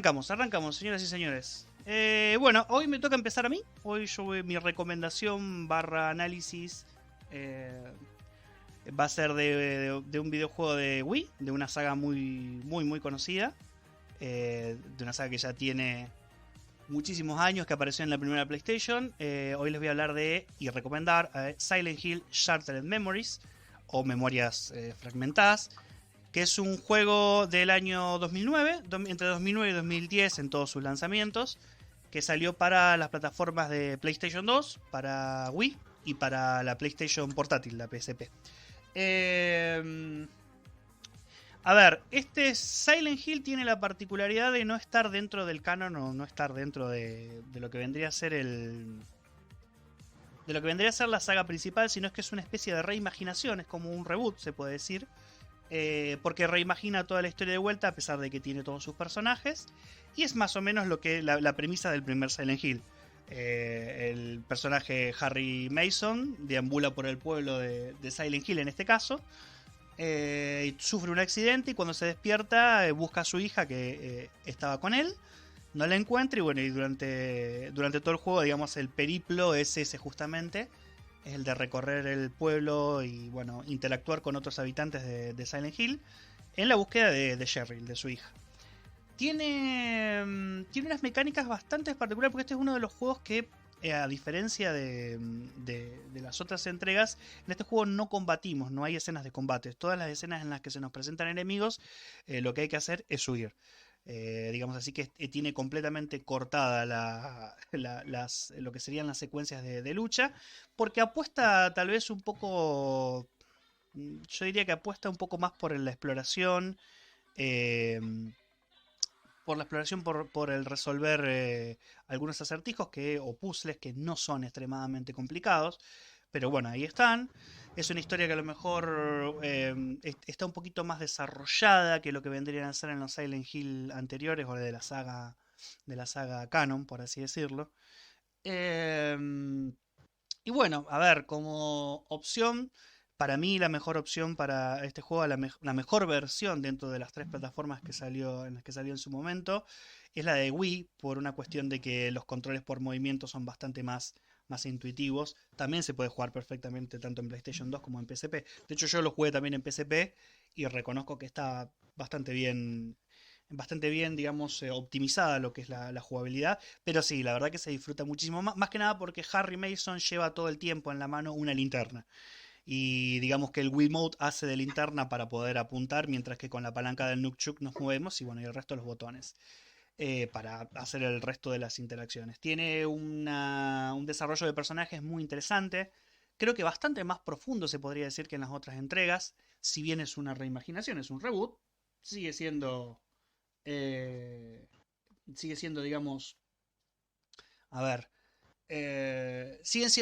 Arrancamos, señoras y señores. Bueno, hoy me toca empezar a mí. Hoy mi recomendación barra análisis eh, va a ser de un videojuego de Wii, de una saga muy conocida. De una saga que ya tiene muchísimos años, que apareció en la primera PlayStation. Hoy les voy a hablar de y recomendar Silent Hill Shattered Memories, o Memorias Fragmentadas, que es un juego del año 2009, entre 2009 y 2010 en todos sus lanzamientos, que salió para las plataformas de PlayStation 2, para Wii y para la PlayStation portátil, la PSP. A ver, este Silent Hill tiene la particularidad de no estar dentro del canon, o no estar dentro de lo que vendría a ser de lo que vendría a ser la saga principal, sino es que es una especie de reimaginación, es como un reboot, se puede decir. Porque reimagina toda la historia de vuelta, a pesar de que tiene todos sus personajes. Y es más o menos lo que la premisa del primer Silent Hill. El personaje Harry Mason deambula por el pueblo de Silent Hill en este caso. Sufre un accidente y cuando se despierta busca a su hija que estaba con él. No la encuentra y bueno, y durante todo el juego, digamos, el periplo es ese justamente. Es el de recorrer el pueblo y bueno, interactuar con otros habitantes de Silent Hill en la búsqueda de Cheryl, de su hija. Tiene unas mecánicas bastante particulares porque este es uno de los juegos que, a diferencia de las otras entregas, en este juego no combatimos, no hay escenas de combate. Todas las escenas en las que se nos presentan enemigos, lo que hay que hacer es huir. Digamos así que tiene completamente cortada lo que serían las secuencias de lucha, porque apuesta tal vez un poco, yo diría que apuesta un poco más por la exploración, eh, por el resolver algunos acertijos o puzzles que no son extremadamente complicados, pero bueno, ahí están. Es una historia que a lo mejor está un poquito más desarrollada que lo que vendrían a ser en los Silent Hill anteriores o de la saga canon, por así decirlo. Eh, y bueno, a ver, como opción, para mí la mejor opción para este juego, la mejor versión dentro de las tres plataformas en las que salió en su momento, es la de Wii, por una cuestión de que los controles por movimiento son bastante más intuitivos. También se puede jugar perfectamente tanto en PlayStation 2 como en PSP. De hecho, yo lo jugué también en PSP y reconozco que está bastante bien, digamos, optimizada lo que es la jugabilidad. Pero sí, la verdad que se disfruta muchísimo más que nada porque Harry Mason lleva todo el tiempo en la mano una linterna. Y digamos que el Wiimote hace de linterna para poder apuntar, mientras que con la palanca del Nunchuk nos movemos y bueno, y el resto de los botones para hacer el resto de las interacciones. Tiene un desarrollo de personajes muy interesante. Creo que bastante más profundo se podría decir que en las otras entregas. Si bien es una reimaginación, es un reboot, sigue siendo eh, digamos, a ver,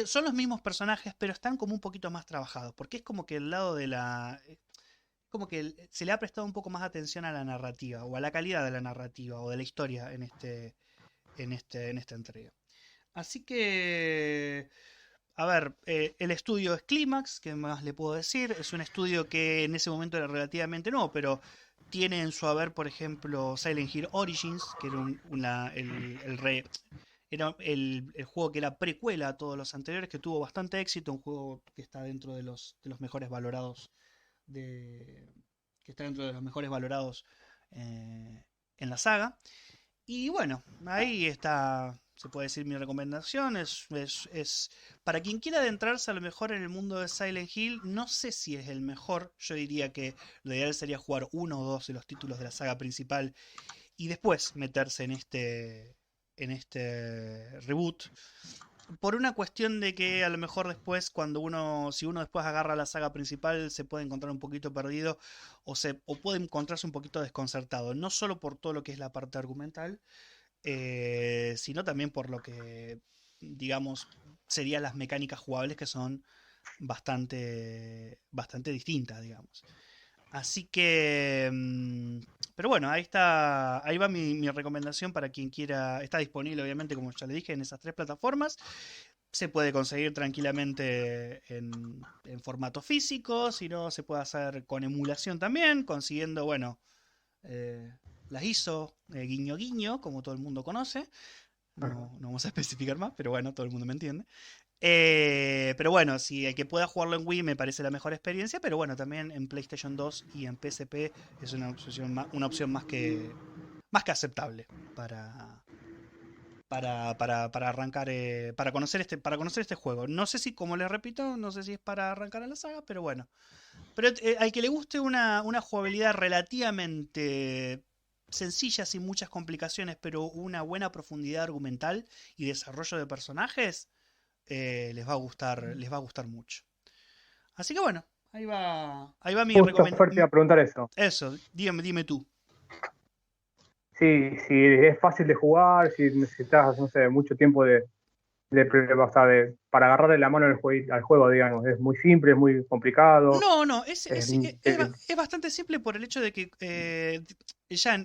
son los mismos personajes, pero están como un poquito más trabajados, porque es como que el lado de como que se le ha prestado un poco más atención a la narrativa, o a la calidad de la narrativa, o de la historia en esta entrega. Así que, a ver, el estudio es Climax, ¿qué más le puedo decir? Es un estudio que en ese momento era relativamente nuevo, pero tiene en su haber, por ejemplo, Silent Hill Origins, que era era el juego que era precuela a todos los anteriores, que tuvo bastante éxito, un juego que está dentro de los mejores valorados de, que está dentro de los mejores valorados eh, en la saga. Y bueno, ahí está, se puede decir mi recomendación. Es para quien quiera adentrarse a lo mejor en el mundo de Silent Hill, no sé si es el mejor. Yo diría que lo ideal sería jugar uno o dos de los títulos de la saga principal y después meterse en este reboot. Por una cuestión de que a lo mejor después, si uno después agarra la saga principal, se puede encontrar un poquito perdido o puede encontrarse un poquito desconcertado. No solo por todo lo que es la parte argumental, sino también por lo que, digamos, serían las mecánicas jugables que son bastante distintas, digamos. Así que, pero bueno, ahí va mi recomendación para quien quiera. Está disponible, obviamente, como ya le dije, en esas tres plataformas. Se puede conseguir tranquilamente en formato físico, si no, se puede hacer con emulación también, consiguiendo, bueno, eh, las hizo Guiño Guiño, como todo el mundo conoce. No vamos a especificar más, pero bueno, todo el mundo me entiende. Pero bueno, si el que pueda jugarlo en Wii me parece la mejor experiencia, pero bueno, también en PlayStation 2 y en PSP es una opción más que aceptable para, para arrancar, para conocer este juego. No sé si, como les repito, no sé si es para arrancar a la saga, pero bueno. Pero al que le guste una jugabilidad relativamente sencilla, sin muchas complicaciones, pero una buena profundidad argumental y desarrollo de personajes, les va a gustar mucho. Así que bueno, ahí va mi Justo fuerte a recomendación. preguntar eso. Eso, dime tú. Si es fácil de jugar, si necesitas, no sé, mucho tiempo o sea, para agarrarle la mano al juego, digamos. Es muy simple, es muy complicado. No, Es, es bastante simple por el hecho de que ya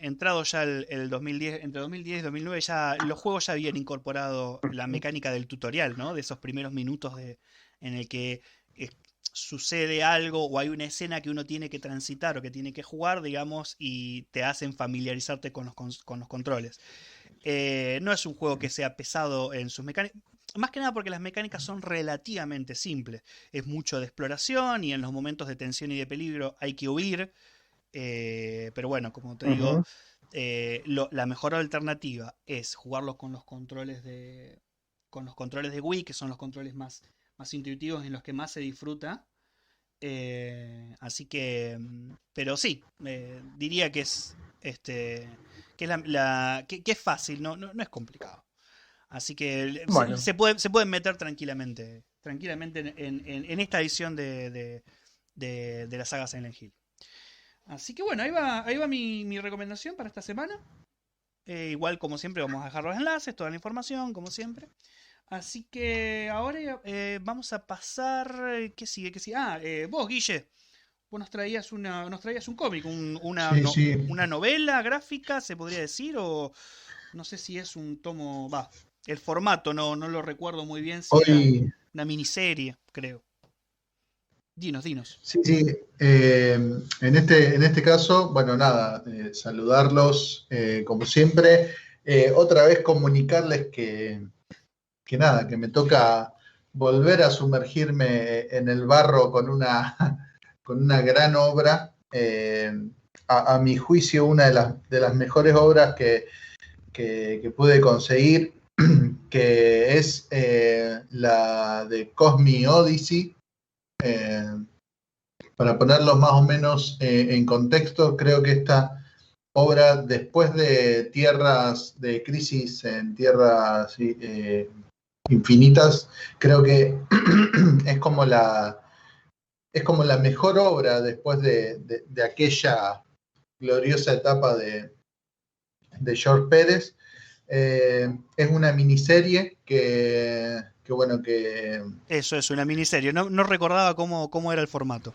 entrado ya el 2010, entre 2010 y 2009, ya los juegos ya habían incorporado la mecánica del tutorial, ¿no? De esos primeros minutos en el que eh, sucede algo o hay una escena que uno tiene que transitar o que tiene que jugar, digamos, y te hacen familiarizarte con los controles. No es un juego que sea pesado en sus mecánicas. Más que nada porque las mecánicas son relativamente simples. Es mucho de exploración y en los momentos de tensión y de peligro hay que huir. Pero bueno, como te digo, ujú. la mejor alternativa es jugarlo con los controles de Wii, que son los controles más intuitivos en los que más se disfruta. Así que, pero sí, diría que es que es que es fácil, no es complicado. Así que Bueno, se pueden meter tranquilamente en esta edición de la saga Silent Hill. Así que bueno, ahí va mi recomendación para esta semana. Igual, como siempre, vamos a dejar los enlaces, toda la información, como siempre. Así que ahora vamos a pasar. ¿Qué sigue? ¿Qué sigue? Vos, Guille, vos nos traías un cómic, Sí, sí. una novela gráfica, se podría decir, o no sé si es un tomo. Va, el formato no lo recuerdo muy bien si era Hoy, una miniserie, creo. Dinos. sí, sí. En este caso, bueno, nada, saludarlos como siempre. Otra vez comunicarles que nada, que me toca volver a sumergirme en el barro con con una gran obra. A mi juicio, una de las mejores obras que pude conseguir, que es la de Cosmic Odyssey. Eh, para ponerlos más o menos en contexto, creo que esta obra, después de Tierras, de Crisis en Tierras Infinitas, creo que es como la mejor obra después de aquella gloriosa etapa de George Pérez. Es una miniserie bueno, que Eso es una miniserie. No recordaba cómo era el formato.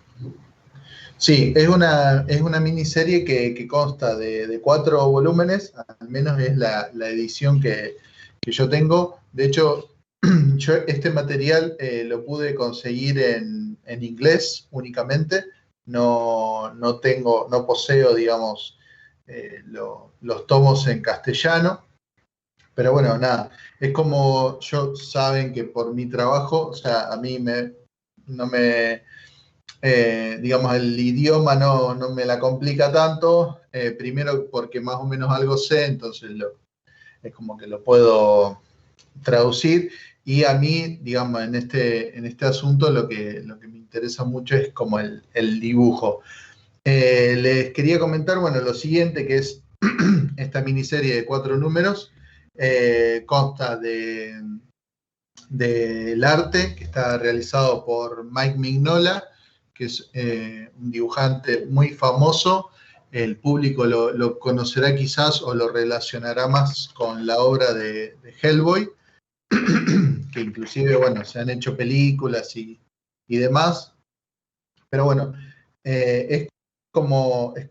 sí, es una miniserie que consta de 4 volúmenes, al menos es la edición que yo tengo. De hecho, yo este material lo pude conseguir en inglés únicamente. No poseo, digamos, los tomos en castellano. Pero bueno, nada, es como saben que por mi trabajo, o sea, no me, digamos, el idioma no me la complica tanto, primero porque más o menos algo sé, entonces es como que lo puedo traducir, y a mí, digamos, en este asunto lo que me interesa mucho es como el dibujo. Les quería comentar, bueno, lo siguiente, que es esta miniserie de 4 números, consta del arte que está realizado por Mike Mignola, que es un dibujante muy famoso. El público lo conocerá quizás o lo relacionará más con la obra de Hellboy, que inclusive, bueno, se han hecho películas y demás. Pero bueno, es como en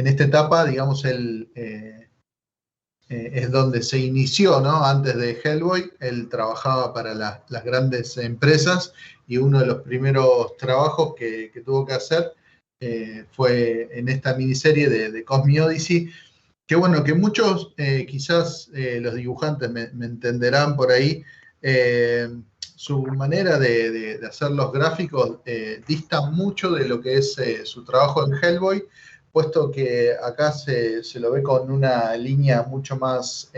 esta etapa, digamos, es donde se inició, ¿no? Antes de Hellboy, él trabajaba para las grandes empresas, y uno de los primeros trabajos que tuvo que hacer fue en esta miniserie de Cosmic Odyssey, que bueno, que muchos, quizás los dibujantes me entenderán por ahí, su manera de hacer los gráficos dista mucho de lo que es su trabajo en Hellboy, puesto que acá se lo ve con una línea mucho más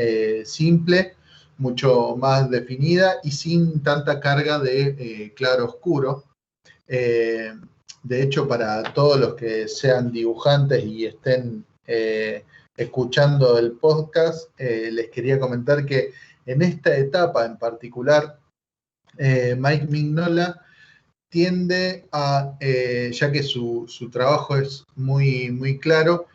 simple, mucho más definida y sin tanta carga de claro-oscuro. De hecho, para todos los que sean dibujantes y estén escuchando el podcast, les quería comentar que en esta etapa en particular, Mike Mignola tiende a, ya que su trabajo es muy, muy claro,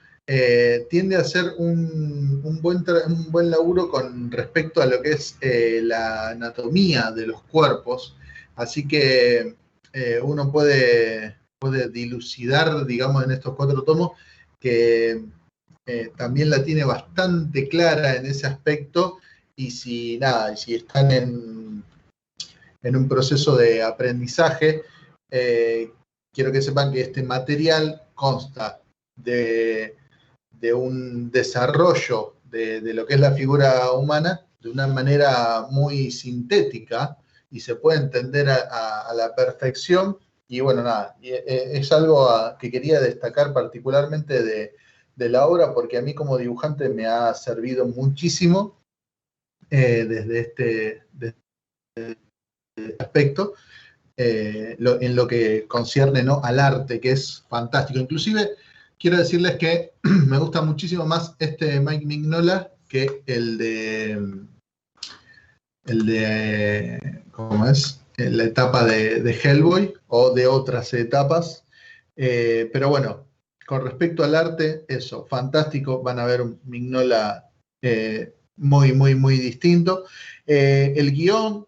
tiende a hacer un buen laburo con respecto a lo que es la anatomía de los cuerpos. Así que uno puede dilucidar, digamos, en estos 4 tomos, que también la tiene bastante clara en ese aspecto. Y si están en un proceso de aprendizaje, quiero que sepan que este material consta de un desarrollo de lo que es la figura humana de una manera muy sintética y se puede entender a la perfección. Y bueno, nada, es algo que quería destacar particularmente de la obra, porque a mí como dibujante me ha servido muchísimo desde este aspecto, en lo que concierne, ¿no?, al arte, que es fantástico. Inclusive quiero decirles que me gusta muchísimo más este Mike Mignola que el de ¿cómo es? La etapa de Hellboy o de otras etapas. Pero bueno, con respecto al arte, eso, fantástico. Van a ver un Mignola muy, muy, muy distinto. El guión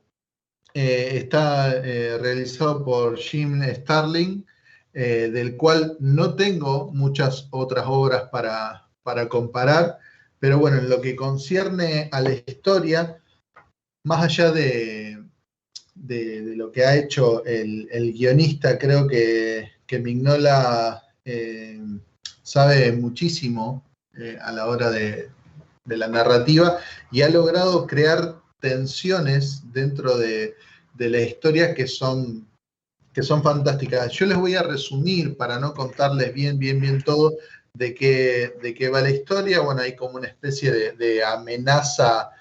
está realizado por Jim Starlin, del cual no tengo muchas otras obras para comparar, pero bueno, en lo que concierne a la historia, más allá de lo que ha hecho el guionista, creo que Mignola sabe muchísimo a la hora de la narrativa y ha logrado crear tensiones dentro de la historia que son fantásticas. Yo les voy a resumir, para no contarles bien todo, de qué va la historia. Bueno, hay como una especie de amenaza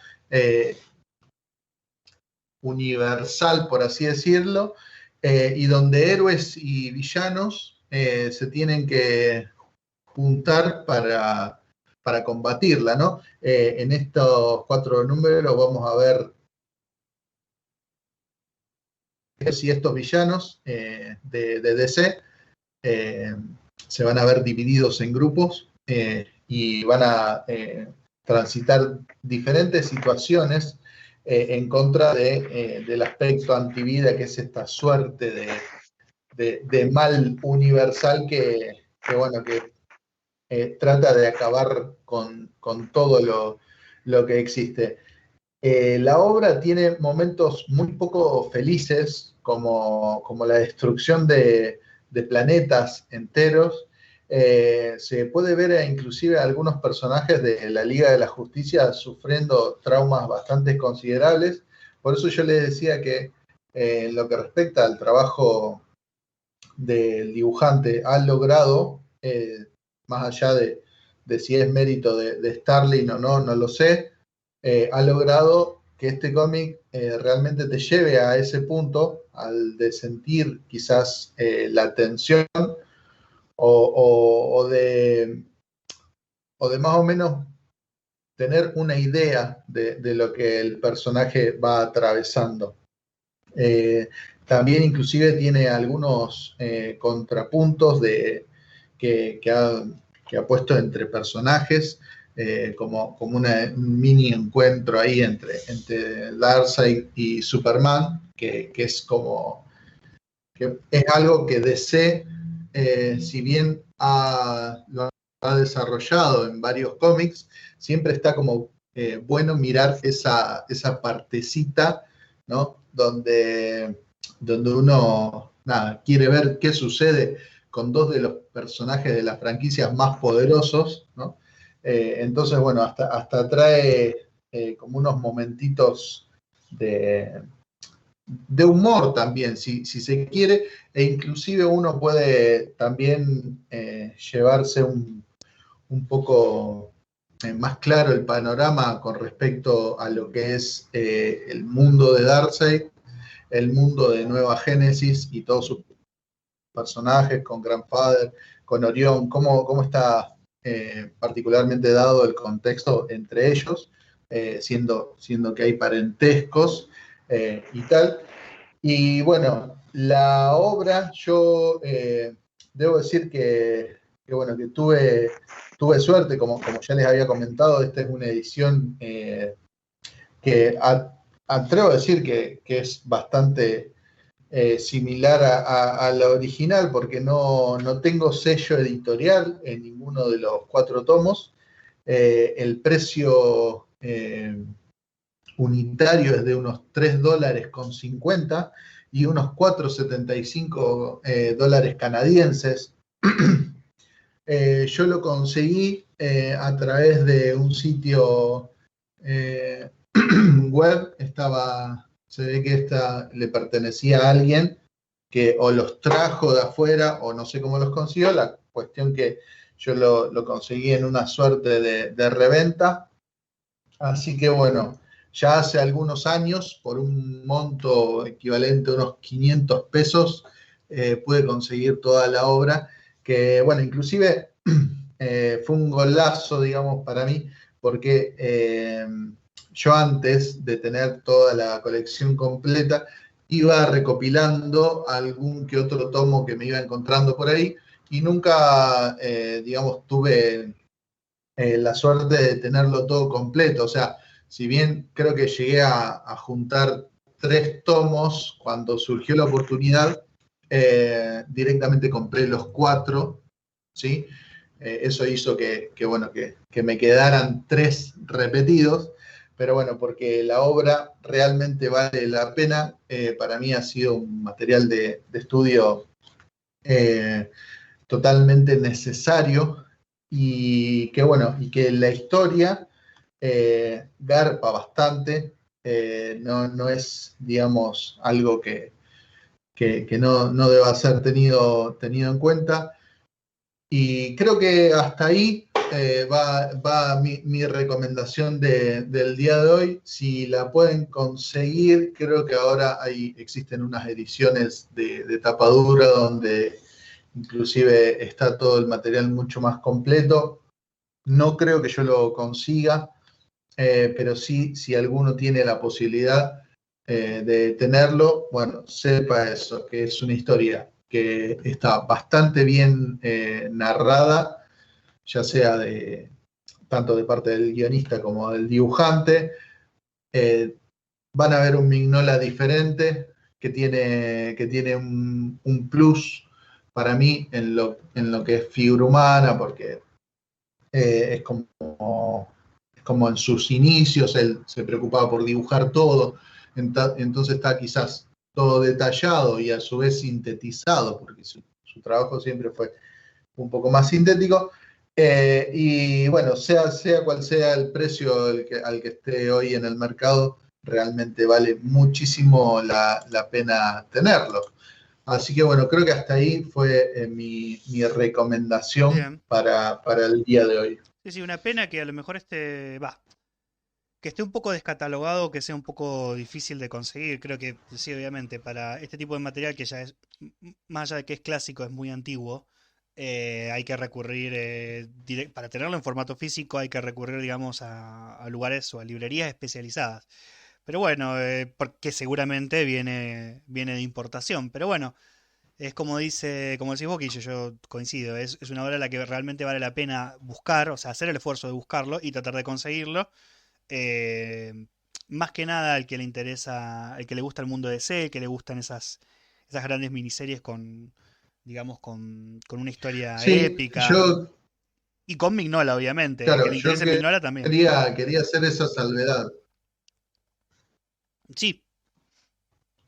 universal, por así decirlo, y donde héroes y villanos se tienen que juntar para combatirla, ¿no? En estos 4 números vamos a ver si estos villanos de DC se van a ver divididos en grupos y van a transitar diferentes situaciones en contra del aspecto antivida, que es esta suerte de mal universal que trata de acabar con todo lo que existe. La obra tiene momentos muy poco felices, como la destrucción de planetas enteros. Se puede ver inclusive a algunos personajes de la Liga de la Justicia sufriendo traumas bastante considerables. Por eso yo les decía que en lo que respecta al trabajo del dibujante, ha logrado, más allá de si es mérito de Starlin o no lo sé, ha logrado que este cómic realmente te lleve a ese punto, al de sentir quizás la tensión o de más o menos tener una idea de lo que el personaje va atravesando. También inclusive tiene algunos contrapuntos que ha puesto entre personajes, como un mini encuentro ahí entre Darkseid y Superman, que es como que es algo que DC, si bien lo ha desarrollado en varios cómics, siempre está como bueno mirar esa partecita, ¿no? Donde uno quiere ver qué sucede con dos de los personajes de las franquicias más poderosos, ¿no? Entonces, bueno, hasta trae como unos momentitos de humor también, si se quiere, e inclusive uno puede también llevarse un poco más claro el panorama con respecto a lo que es el mundo de Darkseid, el mundo de Nueva Génesis y todos sus personajes, con Grandfather, con Orión, cómo está particularmente dado el contexto entre ellos, siendo que hay parentescos y tal. Y bueno, la obra, yo debo decir bueno, que tuve suerte, como ya les había comentado. Esta es una edición que atrevo a decir que es bastante similar a la original, porque no tengo sello editorial en ninguno de los 4 tomos. El precio unitario es de unos $3.50 y unos $4.75 canadienses. Yo lo conseguí a través de un sitio web. Se ve que esta le pertenecía a alguien que o los trajo de afuera o no sé cómo los consiguió. La cuestión que yo lo conseguí en una suerte de reventa. Así que bueno, ya hace algunos años, por un monto equivalente a unos 500 pesos, pude conseguir toda la obra, que bueno, inclusive fue un golazo, digamos, para mí, porque yo antes de tener toda la colección completa, iba recopilando algún que otro tomo que me iba encontrando por ahí, y nunca, digamos, tuve la suerte de tenerlo todo completo. O sea, si bien creo que llegué a juntar 3 tomos cuando surgió la oportunidad, directamente compré los 4, ¿sí? Eso hizo bueno, que me quedaran 3 repetidos, pero bueno, porque la obra realmente vale la pena. Para mí ha sido un material de estudio totalmente necesario, y que bueno, y que la historia garpa bastante. No es, digamos, algo que no deba ser tenido en cuenta. Y creo que hasta ahí va mi recomendación del día de hoy. Si la pueden conseguir, creo que ahora existen unas ediciones de tapa dura donde inclusive está todo el material mucho más completo. No creo que yo lo consiga, pero sí, si alguno tiene la posibilidad de tenerlo, bueno, sepa eso, que es una historia que está bastante bien narrada, ya sea tanto de parte del guionista como del dibujante. Van a ver un Mignola diferente, que tiene un plus para mí en lo que es figura humana, porque es como en sus inicios él se preocupaba por dibujar todo. Entonces está quizás todo detallado y a su vez sintetizado, porque su trabajo siempre fue un poco más sintético. Y bueno, sea cual sea el precio al que esté hoy en el mercado, realmente vale muchísimo la pena tenerlo. Así que bueno, creo que hasta ahí fue mi recomendación para el día de hoy. Sí, una pena que a lo mejor que esté un poco descatalogado, que sea un poco difícil de conseguir. Creo que sí, obviamente, para este tipo de material que ya es, más allá de que es clásico, es muy antiguo, hay que recurrir, para tenerlo en formato físico, hay que recurrir, digamos, a lugares o a librerías especializadas. Pero bueno, porque seguramente viene de importación. Pero bueno, es como decís vos, Guille, yo coincido. Es una obra a la que realmente vale la pena buscar, o sea, hacer el esfuerzo de buscarlo y tratar de conseguirlo. Eh, Más que nada al que le interesa, al que le gusta el mundo de DC, que le gustan esas grandes miniseries digamos, con una historia Sí, épica. Y con Mignola, obviamente. El que claro, le yo interese Mignola también. quería hacer esa salvedad. Sí.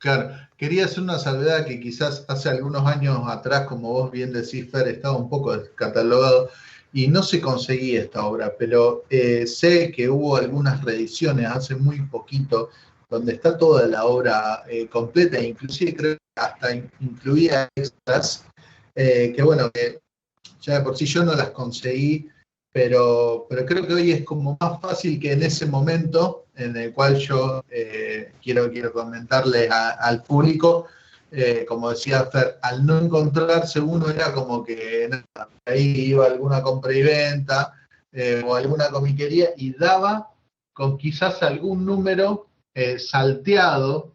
Claro, quería hacer una salvedad que quizás hace algunos años atrás, como vos bien decís, Fer, estaba un poco descatalogado y no se conseguía esta obra, pero sé que hubo algunas reediciones hace muy poquito donde está toda la obra completa, e inclusive creo que hasta incluía extras, que bueno, que ya de por sí yo no las conseguí, pero creo que hoy es como más fácil que en ese momento en el cual yo quiero comentarles al público, como decía Fer, al no encontrarse uno era como que nada, ahí iba alguna compra y venta o alguna comiquería y daba con quizás algún número salteado.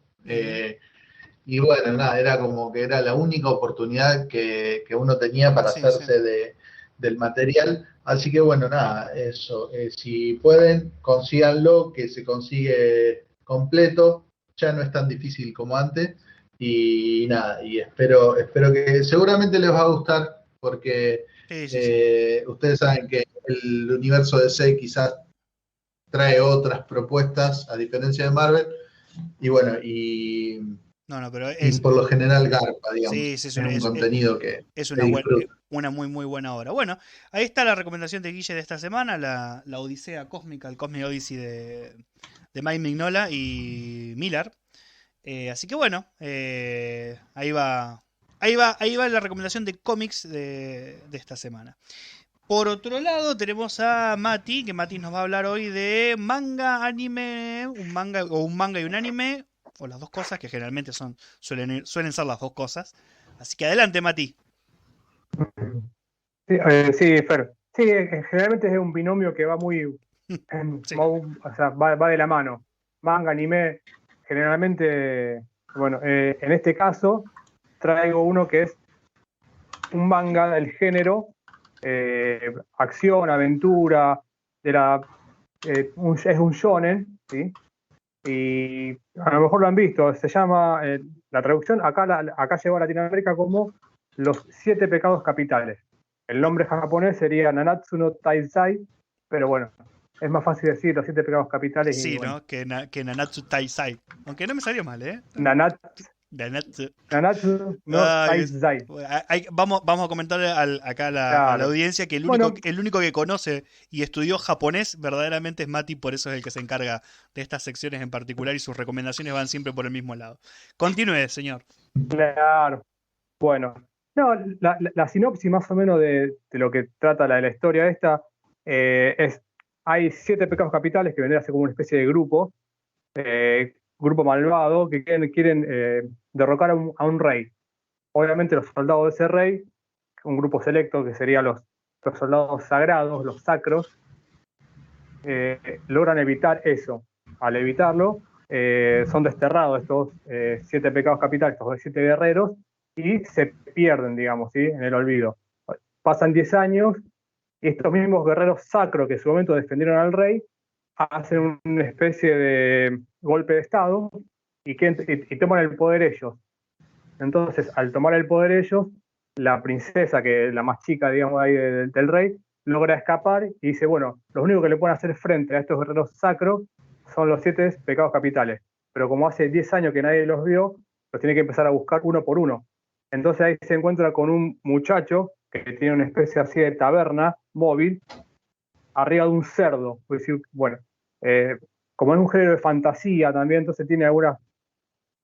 Y bueno, nada, era como que era la única oportunidad que uno tenía para Sí, sí. hacerse del material. Así que bueno, nada, eso. Si pueden, consíganlo, que se consigue completo. Ya no es tan difícil como antes. Y nada, y espero que seguramente les va a gustar, porque Sí, sí, sí. ustedes saben que el universo DC quizás trae otras propuestas, a diferencia de Marvel. Y bueno, No, no, pero y por lo general garpa, sí, digamos. sí, Es un contenido que es se disfruta. una muy, muy buena obra. Bueno, ahí está la recomendación de Guille de esta semana, la Odisea Cósmica, el Cosmic Odyssey de Mike Mignola y Miller. Así que bueno, ahí va la recomendación de cómics de esta semana. Por otro lado, tenemos a Mati, que Mati nos va a hablar hoy de manga, anime, un manga y un anime, o las dos cosas, que generalmente suelen ser las dos cosas. Así que adelante, Mati. Sí, sí, Fer. Sí, generalmente es un binomio que va Sí. o sea, va de la mano. Manga, anime, generalmente, bueno, en este caso traigo uno que es un manga del género acción, aventura, es un shonen, ¿sí? Y a lo mejor lo han visto, se llama, la traducción acá llegó a Latinoamérica como Los Siete Pecados Capitales. El nombre japonés sería Nanatsu no Taizai, pero bueno, es más fácil decir Los Siete Pecados Capitales y Sí, bueno, ¿no? Que Nanatsu Taisai. Aunque no me salió mal, ¿eh? Nanatsu, Nanatsu. Nanatsu no Ay, Taizai. vamos a comentarle acá a la Claro. audiencia que Bueno, el único que conoce y estudió japonés verdaderamente es Mati, por eso es el que se encarga de estas secciones en particular y sus recomendaciones van siempre por el mismo lado. Continúe, señor. claro. Bueno, no, la sinopsis más o menos de lo que trata la historia esta es, hay siete pecados capitales que vendrían a ser como una especie de grupo malvado que quieren derrocar a un rey. Obviamente los soldados de ese rey, un grupo selecto que serían los soldados sagrados, los sacros, logran evitar eso. Al evitarlo, son desterrados estos siete pecados capitales, estos siete guerreros, y se pierden, digamos, ¿sí? En el olvido. Pasan 10 años y estos mismos guerreros sacros que en su momento defendieron al rey hacen una especie de golpe de estado y toman el poder ellos. Entonces, al tomar el poder ellos, la princesa, que es la más chica, digamos, ahí del rey, logra escapar y dice, bueno, los únicos que le pueden hacer frente a estos guerreros sacros son los siete pecados capitales. Pero como hace 10 años que nadie los vio, los tiene que empezar a buscar uno por uno. Entonces ahí se encuentra con un muchacho que tiene una especie así de taberna móvil arriba de un cerdo. Es decir, bueno, como es un género de fantasía también, entonces tiene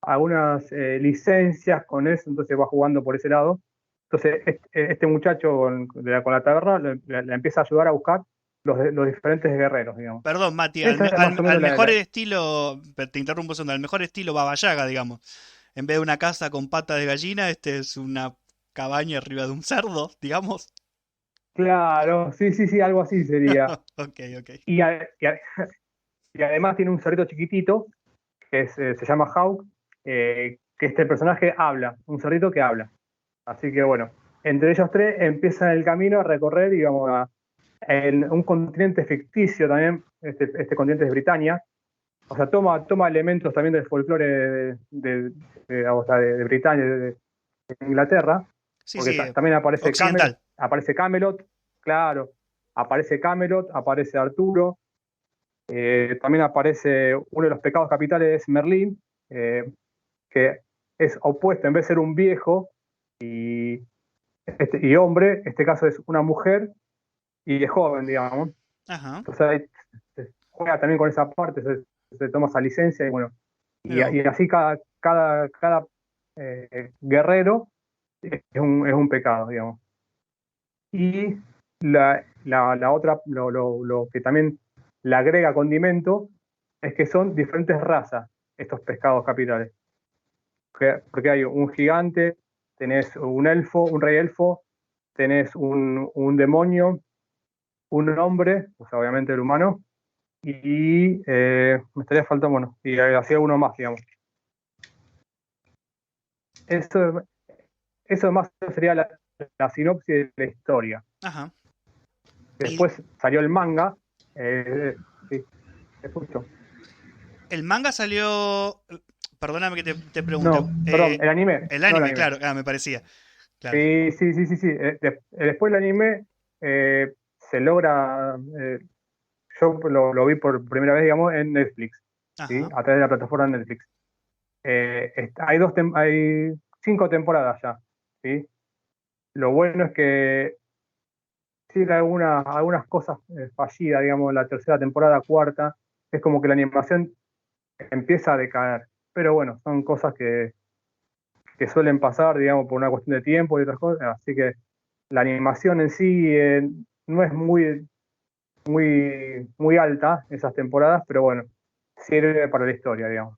algunas licencias con eso, entonces va jugando por ese lado. Entonces este muchacho con la taberna le empieza a ayudar a buscar los diferentes guerreros, digamos. Perdón, Mati, Esa es más o al menos mejor estilo, te interrumpo, al mejor estilo Baba Yaga, digamos. En vez de una casa con patas de gallina, este es una cabaña arriba de un cerdo, digamos. Claro, sí, sí, sí, algo así sería. Ok, ok. Y, y además tiene un cerdito chiquitito, se llama Hawk, que este personaje habla, un cerdito que habla. Así que bueno, entre ellos tres empiezan el camino a recorrer, digamos, en un continente ficticio también, este continente es Britania, o sea, toma elementos también del folclore o sea, de Britania, de Inglaterra, Sí, porque sí, también occidental. aparece Camelot, claro, aparece Camelot, aparece Arturo, también aparece uno de los pecados capitales es Merlín, que es opuesto, en vez de ser un viejo y hombre, este caso es una mujer y es joven, digamos. Ajá. Entonces ahí se juega también con esa parte, se toma esa licencia y bueno, y así cada guerrero es un pecado, digamos. Y la otra, lo que también le agrega condimento es que son diferentes razas estos pescados capitales. Porque hay un gigante, tenés un elfo, un rey elfo, tenés un demonio, un hombre, o sea, obviamente el humano, y me estaría faltando, bueno, y hacía uno más, digamos. Eso más sería la sinopsis de la historia. Ajá. Después salió el manga. Sí, te escucho. El manga salió. Perdóname que te pregunte. No, perdón, el anime. El No, anime, claro. Me parecía. Claro. Sí. Después el anime se logra. Yo lo vi por primera vez, digamos, en Netflix. ¿Sí? A través de la plataforma Netflix. Hay 5 temporadas ya. ¿Sí? Lo bueno es que tiene algunas cosas fallidas, digamos, la tercera temporada, cuarta. Es como que la animación empieza a decaer. Pero bueno, son cosas que suelen pasar, digamos, por una cuestión de tiempo y otras cosas. Así que la animación en sí no es muy alta esas temporadas, pero bueno, sirve para la historia, digamos.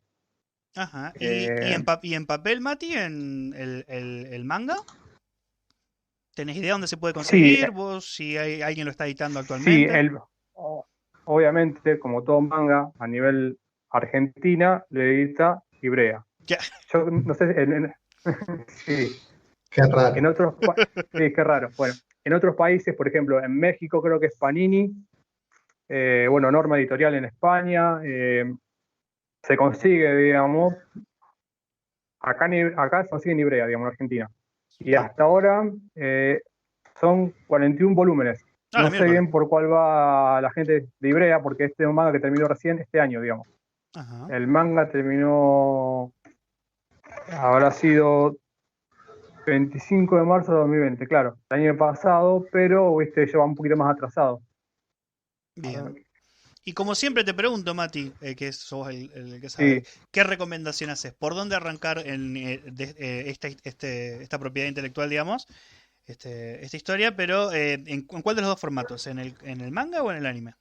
Ajá. ¿Y en papel, Mati, en el manga? ¿Tenés idea dónde se puede conseguir? Sí, ¿Vos, si alguien lo está editando actualmente? sí, obviamente, como todo manga, a nivel Argentina, le edita Ibrea. Ya. Yo no sé, sí. Qué raro. Sí, qué raro. Bueno, en otros países, por ejemplo, en México creo que es Panini, bueno, Norma Editorial en España, se consigue, digamos, acá se consigue en Ibrea, digamos, en Argentina. Y hasta ahora son 41 volúmenes. No sé bien por cuál va la gente de Ibrea, porque este es un manga que terminó recién este año, digamos. Ajá. El manga terminó, habrá sido 25 de marzo de 2020, claro, el año pasado, pero viste, lleva un poquito más atrasado. Bien. Y como siempre te pregunto, Mati, que sos el que sabe, Sí. ¿qué recomendación haces? ¿Por dónde arrancar en esta propiedad intelectual, digamos? Esta historia, pero ¿en cuál de los dos formatos? ¿En el manga o en el anime?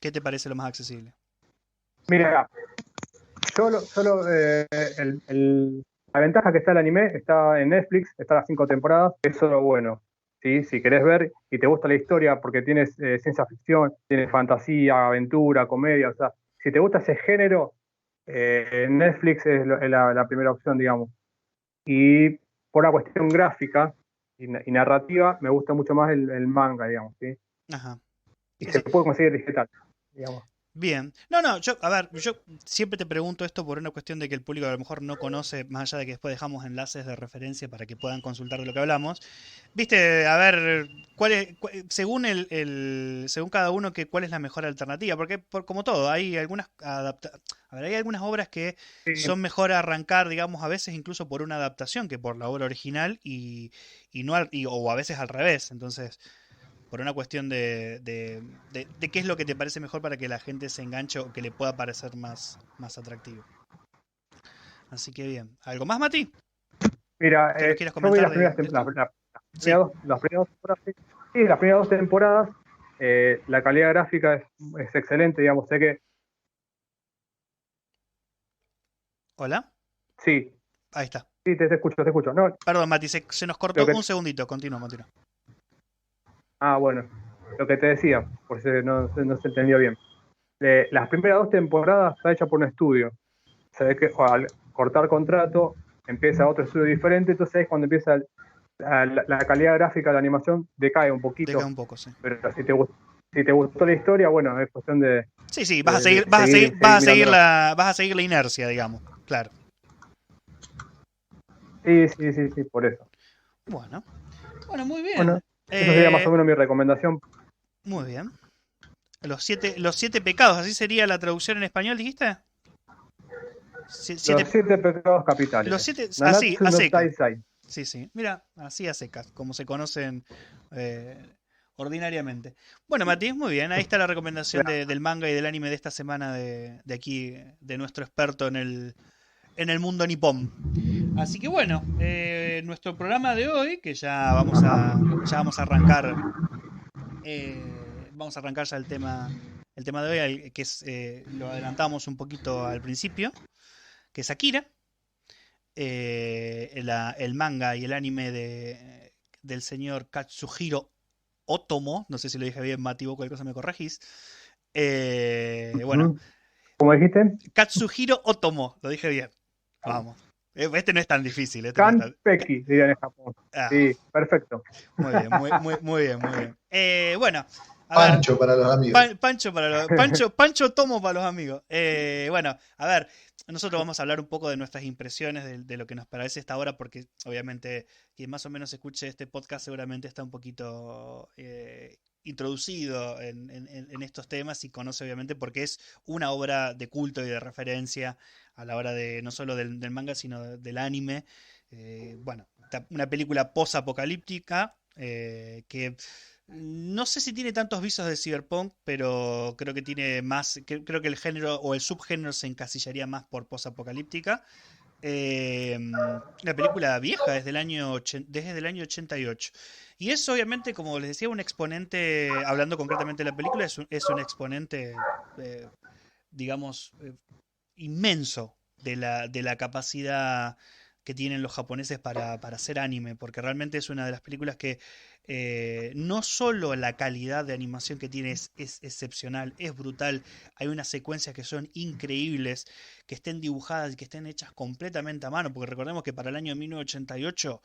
¿Qué te parece lo más accesible? Mira, la ventaja que está el anime está en Netflix, está las 5 temporadas, eso es lo bueno. ¿Sí? Si querés ver y te gusta la historia porque tienes ciencia ficción, tienes fantasía, aventura, comedia, o sea, si te gusta ese género, Netflix es la primera opción, digamos. Y por una cuestión gráfica y narrativa, me gusta mucho más el manga, digamos, ¿sí? Ajá. Y Sí, se sí. puede conseguir digital, digamos. Bien. No, yo siempre te pregunto esto por una cuestión de que el público a lo mejor no conoce, más allá de que después dejamos enlaces de referencia para que puedan consultar de lo que hablamos. Viste, a ver, según según cada uno, cuál es la mejor alternativa, porque como todo, hay algunas hay algunas obras que Sí. son mejor arrancar, digamos, a veces incluso por una adaptación que por la obra original o a veces al revés. Entonces, por una cuestión de qué es lo que te parece mejor para que la gente se enganche o que le pueda parecer más atractivo. Así que bien. ¿Algo más, Mati? Mira, ¿Que nos quieras yo vi comentar las primeras 2 temporadas. La calidad gráfica es excelente, digamos. Sé que. ¿Hola? Sí. Ahí está. Sí, te escucho. No, Perdón, Mati, se nos cortó un segundito. Continúa. bueno. Lo que te decía, por si no se entendió bien. Las primeras 2 temporadas está hecha por un estudio. Se ve que al cortar contrato empieza otro estudio diferente, entonces es cuando empieza la calidad gráfica de la animación decae un poquito. Decae un poco, sí. Pero si te gustó la historia, bueno, es cuestión de. Sí, vas a seguir la inercia, digamos. Claro. Sí, por eso. Bueno, muy bien. Bueno, eso sería más o menos mi recomendación. Muy bien. Los siete pecados, ¿así sería la traducción en español, dijiste? Los 7 pecados capitales. Los 7, Nanatsu a no secas. Taizai. Sí. Mira, así a secas, como se conocen ordinariamente. Bueno, Mati, muy bien. Ahí está la recomendación del manga y del anime de esta semana de aquí, de nuestro experto en el mundo nipón. Así que bueno, nuestro programa de hoy, que ya vamos a arrancar. Vamos a arrancar ya el tema de hoy, que es, lo adelantamos un poquito al principio, que es Akira, el manga y el anime del señor Katsuhiro Otomo. No sé si lo dije bien, Mati, vos cualquier cosa me corregís. Bueno, ¿Cómo dijiste? Katsuhiro Otomo, lo dije bien. Vamos. Este no es tan difícil. Kanpeki, dirían en Japón. Ah, Sí, perfecto. muy bien, muy bien. Bueno, a Pancho ver, para los amigos. Pancho Tomo para los amigos. Bueno, a ver, nosotros vamos a hablar un poco de nuestras impresiones de lo que nos parece esta hora, porque obviamente quien más o menos escuche este podcast seguramente está un poquito introducido en estos temas y conoce obviamente porque es una obra de culto y de referencia a la hora de no solo del manga, sino del anime. Bueno, una película post-apocalíptica que no sé si tiene tantos visos de cyberpunk, pero creo que tiene más. Creo que el género o el subgénero se encasillaría más por post-apocalíptica. Una película vieja, desde el año 88. Y es obviamente, como les decía, un exponente, hablando concretamente de la película, es un exponente, digamos, inmenso de la capacidad que tienen los japoneses para hacer anime, porque realmente es una de las películas que no solo la calidad de animación que tiene es excepcional, es brutal, hay unas secuencias que son increíbles, que estén dibujadas y que estén hechas completamente a mano, porque recordemos que para el año 1988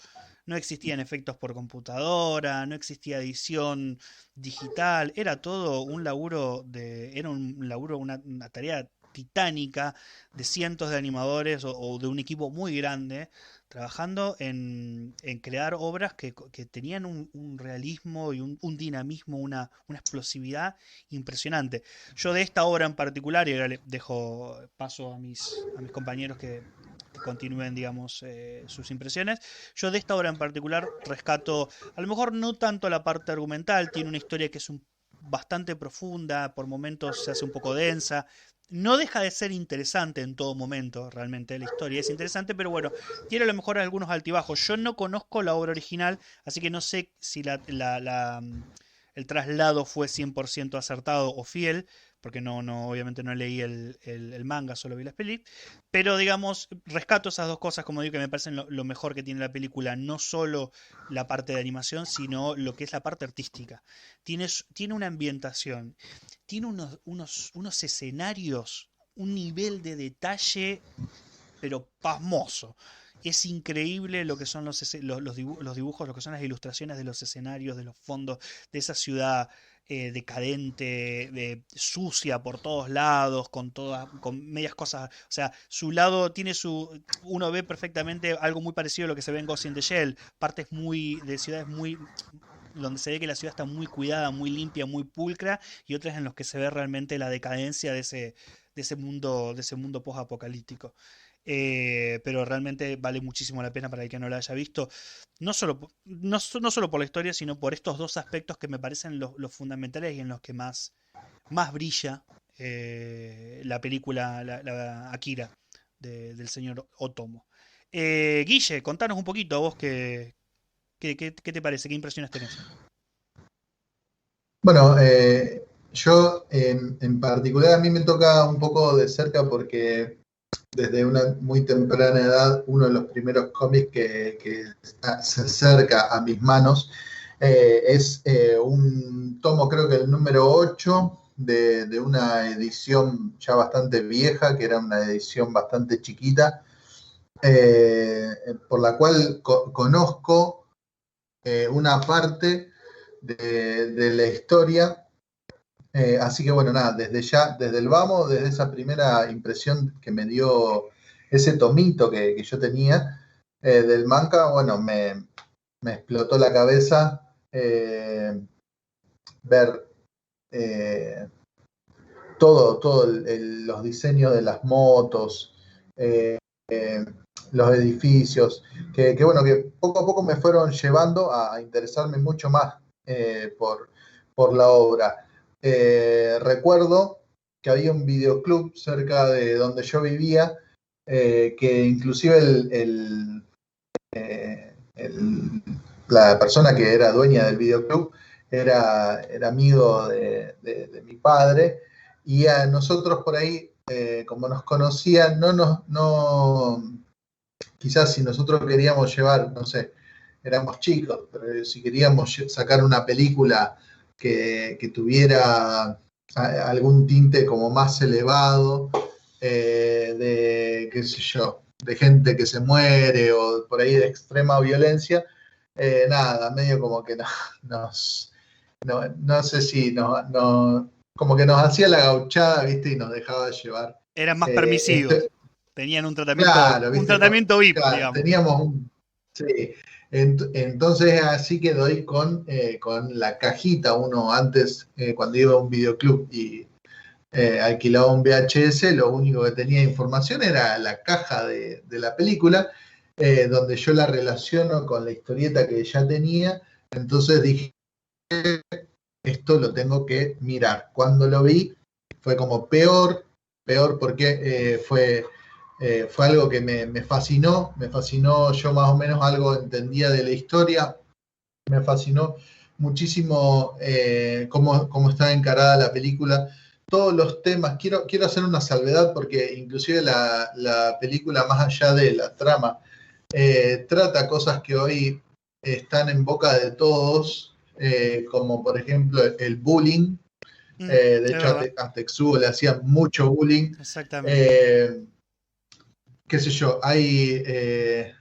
no existían efectos por computadora, no existía edición digital, era todo un laburo una tarea titánica de cientos de animadores o de un equipo muy grande trabajando en crear obras que tenían un realismo y un dinamismo, una explosividad impresionante. Yo de esta obra en particular, y ahora le dejo paso a mis compañeros que continúen, digamos, sus impresiones. Yo de esta obra en particular rescato, a lo mejor no tanto la parte argumental, tiene una historia que es bastante profunda, por momentos se hace un poco densa, no deja de ser interesante en todo momento, realmente la historia es interesante, pero bueno, tiene a lo mejor algunos altibajos. Yo no conozco la obra original, así que no sé si el traslado fue 100% acertado o fiel, porque obviamente no leí el manga, solo vi las pelis. Pero digamos, rescato esas dos cosas, como digo, que me parecen lo mejor que tiene la película, no solo la parte de animación, sino lo que es la parte artística. Tiene una ambientación, tiene unos escenarios, un nivel de detalle, pero pasmoso. Es increíble lo que son los dibujos, lo que son las ilustraciones de los escenarios, de los fondos, de esa ciudad decadente, sucia por todos lados, con medias cosas. O sea, su lado tiene uno ve perfectamente algo muy parecido a lo que se ve en Ghost in the Shell, partes de ciudades muy donde se ve que la ciudad está muy cuidada, muy limpia, muy pulcra, y otras en los que se ve realmente la decadencia de ese mundo post-apocalíptico. Pero realmente vale muchísimo la pena para el que no la haya visto, no solo por la historia, sino por estos dos aspectos que me parecen los fundamentales y en los que más brilla la película, la Akira, del señor Otomo. Guille, contanos un poquito a vos qué te parece, qué impresiones tenés. Bueno, yo en particular a mí me toca un poco de cerca porque desde una muy temprana edad uno de los primeros cómics que se acerca a mis manos es un tomo, creo que el número 8 de una edición ya bastante vieja, que era una edición bastante chiquita, por la cual conozco una parte de la historia. Así que bueno, nada, desde el vamos, desde esa primera impresión que me dio ese tomito que yo tenía del manga, bueno, me explotó la cabeza ver todos los diseños de las motos, los edificios, que bueno, que poco a poco me fueron llevando a interesarme mucho más por la obra. Recuerdo que había un videoclub cerca de donde yo vivía, que inclusive la persona que era dueña del videoclub era amigo de mi padre, y a nosotros por ahí, como nos conocían, quizás si nosotros queríamos llevar, no sé, éramos chicos, pero si queríamos sacar una película que tuviera algún tinte como más elevado, de, qué sé yo, de gente que se muere o por ahí de extrema violencia, nada, medio como que no sé si como que nos hacía la gauchada, ¿viste? Y nos dejaba llevar. Eran más permisivos. Tenían un tratamiento, claro, un tratamiento VIP, claro, digamos. Teníamos sí. Entonces así que doy con la cajita. Uno antes, cuando iba a un videoclub y alquilaba un VHS, lo único que tenía información era la caja de la película, donde yo la relaciono con la historieta que ya tenía. Entonces dije, esto lo tengo que mirar. Cuando lo vi fue como peor porque fue algo que me fascinó, yo más o menos algo entendía de la historia, me fascinó muchísimo cómo está encarada la película, todos los temas. Quiero hacer una salvedad porque inclusive la película, más allá de la trama, trata cosas que hoy están en boca de todos, como por ejemplo el bullying. De hecho, a Tetsuo le hacían mucho bullying. Exactamente. Qué sé yo, hay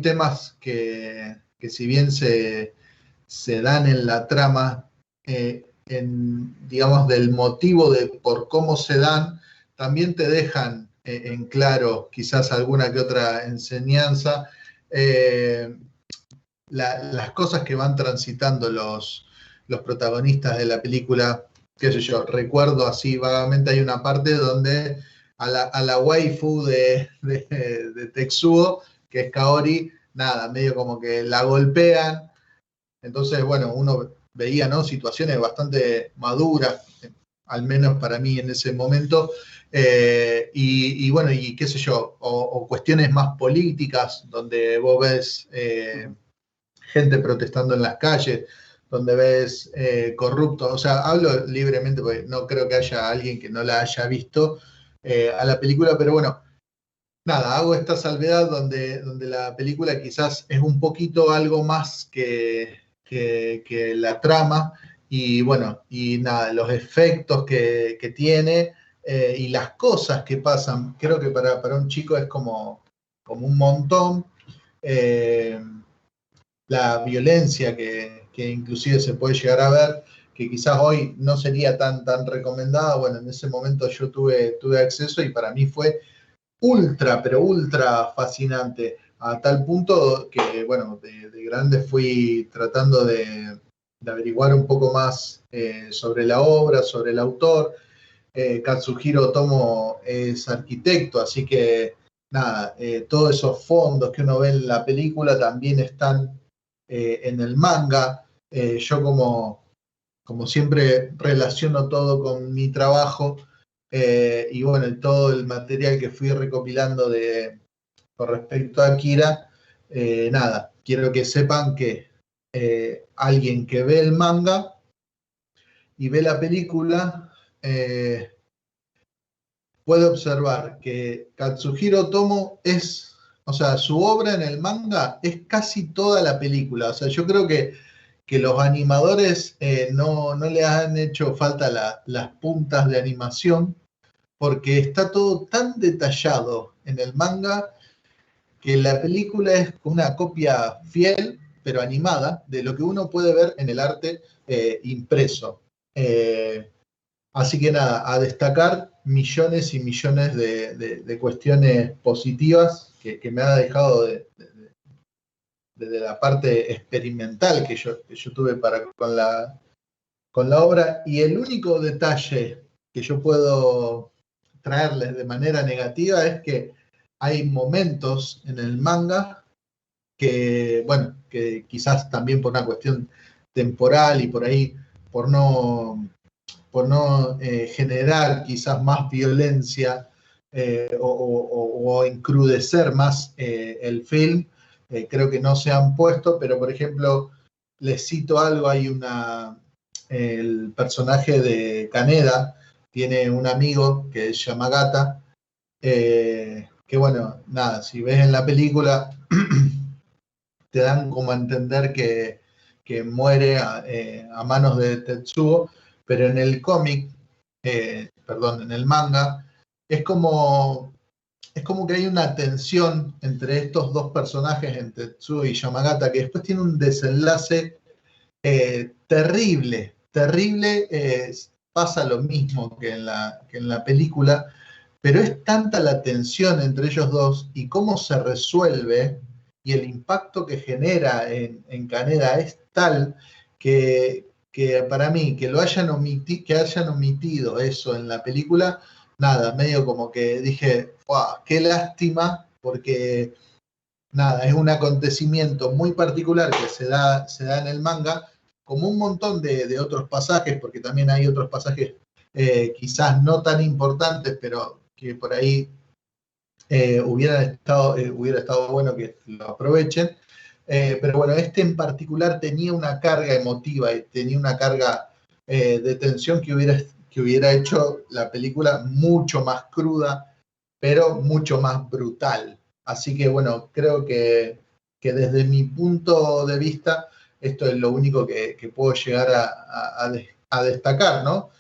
temas que si bien se dan en la trama, digamos, del motivo de por cómo se dan, también te dejan en claro quizás alguna que otra enseñanza, las cosas que van transitando los protagonistas de la película. Qué sé yo, recuerdo así vagamente, hay una parte donde a la waifu de Tetsuo, que es Kaori, nada, medio como que la golpean. Entonces, bueno, uno veía, ¿no?, situaciones bastante maduras, al menos para mí en ese momento, y bueno, y qué sé yo, o cuestiones más políticas, donde vos ves gente protestando en las calles, donde ves corruptos. O sea, hablo libremente porque no creo que haya alguien que no la haya visto a la película, pero bueno, nada, hago esta salvedad donde la película quizás es un poquito algo más que la trama, y bueno, y nada, los efectos que tiene, y las cosas que pasan, creo que para un chico es como un montón. La violencia que inclusive se puede llegar a ver, que quizás hoy no sería tan recomendada. Bueno, en ese momento yo tuve acceso y para mí fue ultra, pero ultra fascinante, a tal punto que, bueno, de grande fui tratando de averiguar un poco más sobre la obra, sobre el autor. Katsuhiro Otomo es arquitecto, así que nada, todos esos fondos que uno ve en la película también están en el manga. Yo como siempre relaciono todo con mi trabajo, y bueno, todo el material que fui recopilando con respecto a Akira, nada, quiero que sepan que alguien que ve el manga y ve la película, puede observar que Katsuhiro Otomo o sea, su obra en el manga es casi toda la película. O sea, yo creo que los animadores no le han hecho falta las puntas de animación, porque está todo tan detallado en el manga que la película es una copia fiel, pero animada, de lo que uno puede ver en el arte impreso. Así que nada, a destacar millones y millones de cuestiones positivas que me ha dejado desde la parte experimental que yo tuve con la obra. Y el único detalle que yo puedo traerles de manera negativa es que hay momentos en el manga que, bueno, que quizás también por una cuestión temporal y por ahí, por no, generar quizás más violencia o encrudecer más el film, creo que no se han puesto, pero por ejemplo, les cito algo, el personaje de Kaneda tiene un amigo que es Yamagata, que bueno, nada, si ves en la película te dan como a entender que muere a manos de Tetsuo, pero en el cómic, perdón, en el manga, es como que hay una tensión entre estos dos personajes, entre Tetsuo y Yamagata, que después tiene un desenlace terrible, terrible. Pasa lo mismo que en la película, pero es tanta la tensión entre ellos dos y cómo se resuelve y el impacto que genera en Kaneda es tal que para mí, que hayan omitido eso en la película, nada, medio como que dije, wow, qué lástima, porque nada, es un acontecimiento muy particular que se da en el manga, como un montón de otros pasajes, porque también hay otros pasajes quizás no tan importantes, pero que por ahí hubiera estado bueno que lo aprovechen. Pero bueno, este en particular tenía una carga emotiva y tenía una carga de tensión que hubiera hecho la película mucho más cruda, pero mucho más brutal. Así que bueno, creo que desde mi punto de vista, esto es lo único que puedo llegar a destacar, ¿no?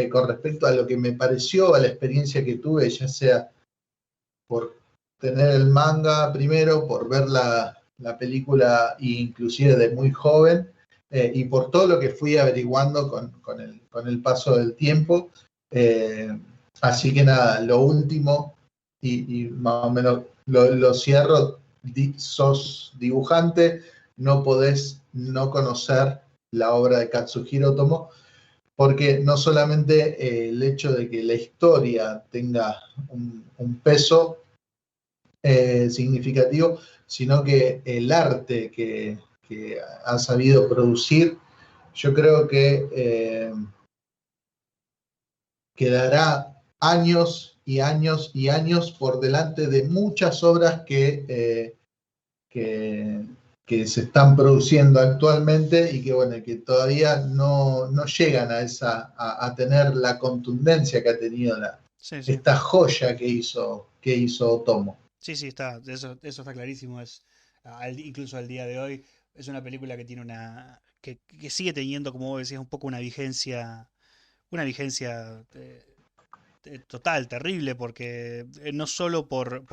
Con respecto a lo que me pareció, a la experiencia que tuve, ya sea por tener el manga primero, por ver la película inclusive de muy joven, y por todo lo que fui averiguando con el paso del tiempo. Así que nada, lo último, y más o menos lo cierro, sos dibujante, no podés no conocer la obra de Katsuhiro Otomo, porque no solamente el hecho de que la historia tenga un peso significativo, sino que el arte que ha sabido producir, yo creo que quedará años y años y años por delante de muchas obras que se están produciendo actualmente y que, bueno, que todavía no llegan a tener la contundencia que ha tenido Sí. esta joya que hizo Otomo. Sí, eso está clarísimo. Incluso al día de hoy, es una película que tiene que sigue teniendo, como vos decías, un poco una vigencia total, terrible, porque no solo por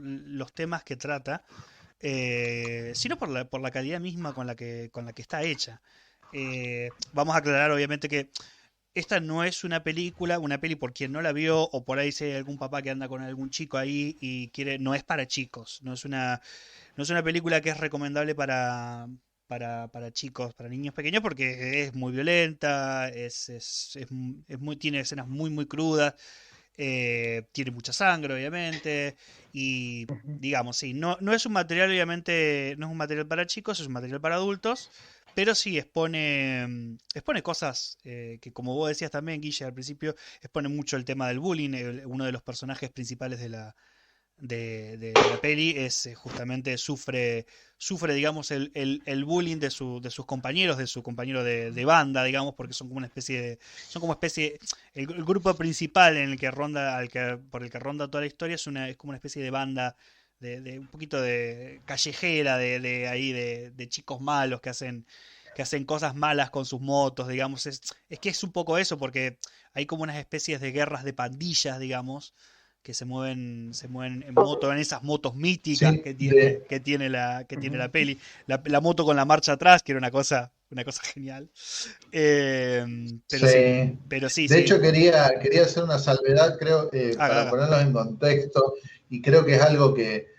los temas que trata, sino por la calidad misma con la que está hecha. Vamos a aclarar, obviamente, que esta no es una peli por quien no la vio, o por ahí si hay algún papá que anda con algún chico ahí y no es para chicos, no es una película que es recomendable para chicos, para niños pequeños, porque es muy violenta, tiene escenas muy, muy crudas, tiene mucha sangre, obviamente, y digamos, sí, no es un material, obviamente, no es un material para chicos, es un material para adultos, pero sí expone cosas que, como vos decías también, Guille, al principio, expone mucho el tema del bullying. Uno de los personajes principales de la peli es justamente digamos, el bullying de sus compañeros, de su compañero de banda, digamos, porque son como una especie, el grupo principal en el que por el que ronda toda la historia es como una especie de banda de un poquito de callejera, de chicos malos que hacen cosas malas con sus motos, digamos. Es que es un poco eso, porque hay como unas especies de guerras de pandillas, digamos, que se mueven en moto, en esas motos míticas Sí, que tiene la peli. La moto con la marcha atrás, que era una cosa genial. sí. Pero sí, De sí. hecho, quería hacer una salvedad, creo, para Haga. ponerlos en contexto, y creo que es algo que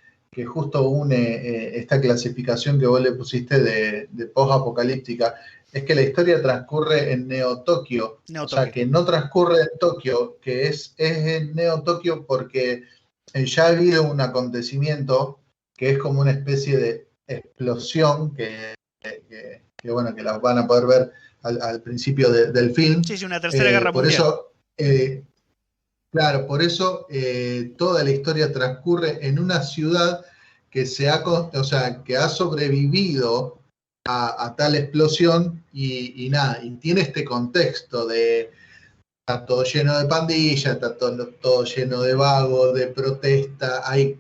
justo une esta clasificación que vos le pusiste de post-apocalíptica, es que la historia transcurre en Neo-Tokio, Neo o sea, Tokio. que no transcurre en Tokio, que es en Neo-Tokio porque ya ha habido un acontecimiento que es como una especie de explosión bueno, que la van a poder ver al principio del film. Sí, una tercera guerra por mundial. Eso, claro, por eso toda la historia transcurre en una ciudad que que ha sobrevivido a tal explosión y nada, y tiene este contexto de está todo lleno de pandillas, está todo lleno de vagos, de protesta, hay